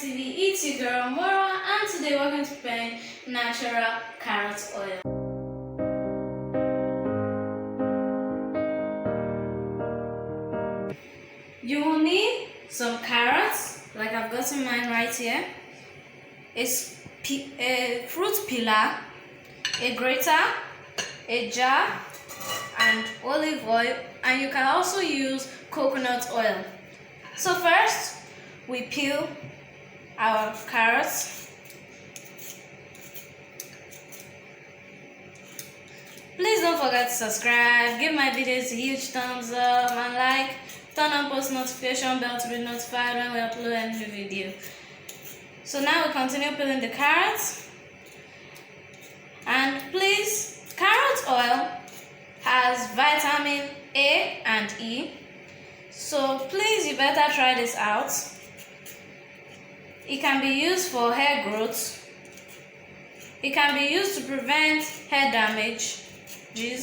TV, it's your girl Mora, and today we're going to prepare natural carrot oil. You will need some carrots, like I've gotten mine right here. It's a fruit peeler, a grater, a jar, and olive oil, and you can also use coconut oil. So first, we peel our carrots. Please don't forget to subscribe, give my videos a huge thumbs up and like, turn on post notification bell to be notified when we upload a new video. So now we continue peeling the carrots. And please, carrot oil has vitamin A and E. So please, you better try this out. It can be used for hair growth. It can be used to prevent hair damage. It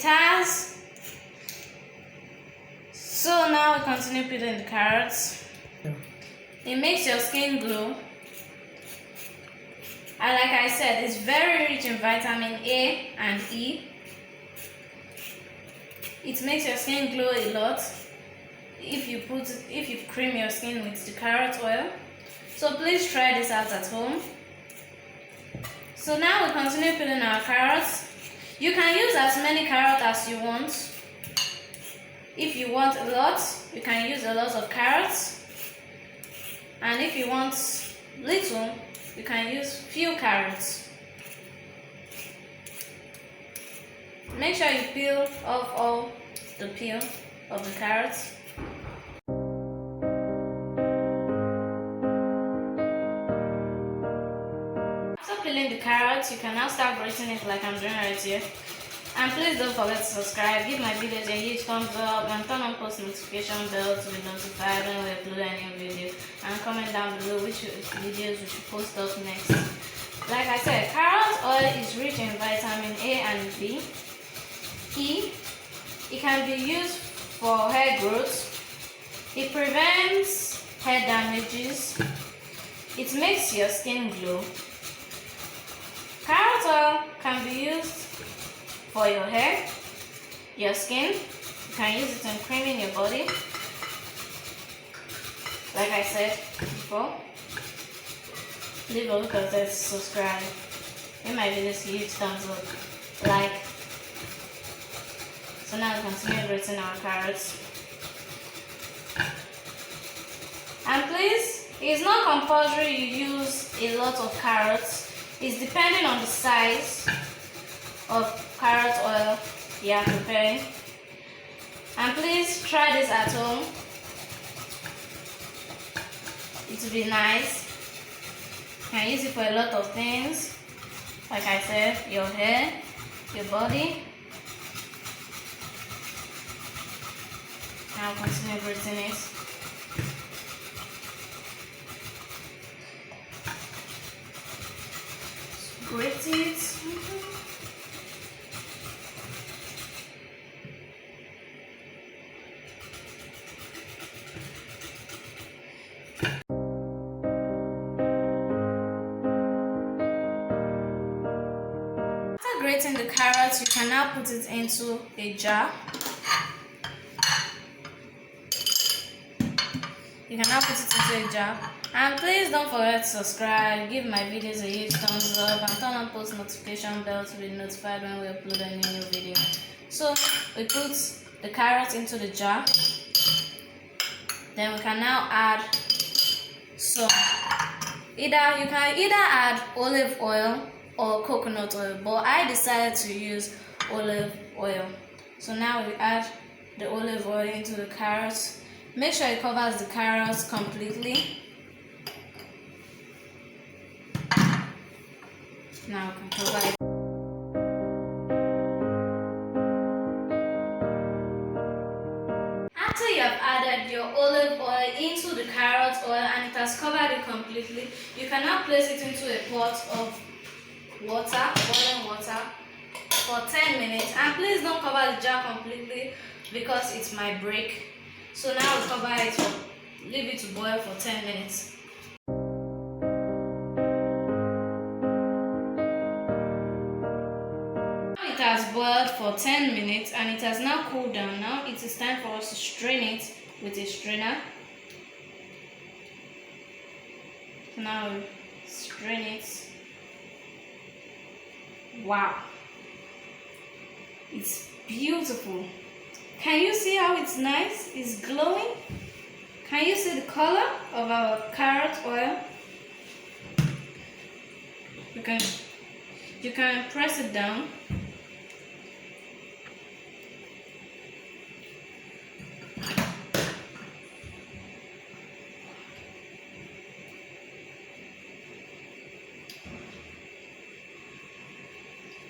has. So now we continue peeling the carrots. It makes your skin glow. And like I said, it's very rich in vitamin A and E. It makes your skin glow a lot if you cream your skin with the carrot oil. So please try this out at home. So now we continue peeling our carrots. You can use as many carrots as you want. If you want a lot, you can use a lot of carrots. And if you want little, you can use few carrots. Make sure you peel off all the peel of the carrots. After peeling the carrots, you can now start grating it like I'm doing right here. And please don't forget to subscribe, give my videos a huge thumbs up, and turn on post notification bell to be notified when we upload a new video. And comment down below which videos we should post up next. Like I said, carrot oil is rich in vitamin A and B. E. It can be used for hair growth. It prevents hair damages. It makes your skin glow. Carrot oil can be used for your hair, your skin. You can use it in creaming your body. Like I said before, leave a look at this, subscribe, give my videos a huge thumbs up, like. So now we continue grating our carrots. And please, it's not compulsory you use a lot of carrots. It's depending on the size of carrot oil you are preparing. And please try this at home. It will be nice. You can use it for a lot of things. Like I said, your hair, your body. Now continue grating it. Grate it. After grating the carrots, you can now put it into a jar. You can now put it into a jar. And please don't forget to subscribe, give my videos a huge thumbs up, and turn on post notification bell to be notified when we upload a new video. So we put the carrots into the jar. Then we can now add some. You can either add olive oil or coconut oil, but I decided to use olive oil. So now we add the olive oil into the carrots. Make sure it covers the carrots completely. Now we can cover it. After you have added your olive oil into the carrot oil and it has covered it completely, you can now place it into a pot of water, boiling water, for 10 minutes. And please don't cover the jar completely because it might break. So now we cover it for leave it to boil for 10 minutes. It has boiled for 10 minutes and it has now cooled down. Now it is time for us to strain it with a strainer. Now strain it. Wow, it's beautiful. Can you see how it's nice? It's glowing. Can you see the color of our carrot oil? You can press it down.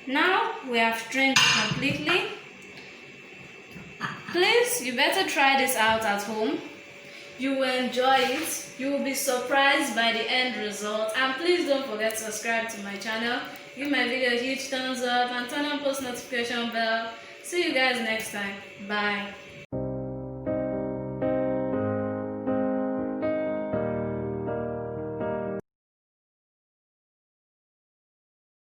Now we have strained it completely. Please, you better try this out at home. You will enjoy it. You will be surprised by the end result. And please don't forget to subscribe to my channel. Give my video a huge thumbs up and turn on post notification bell. See you guys next time. Bye.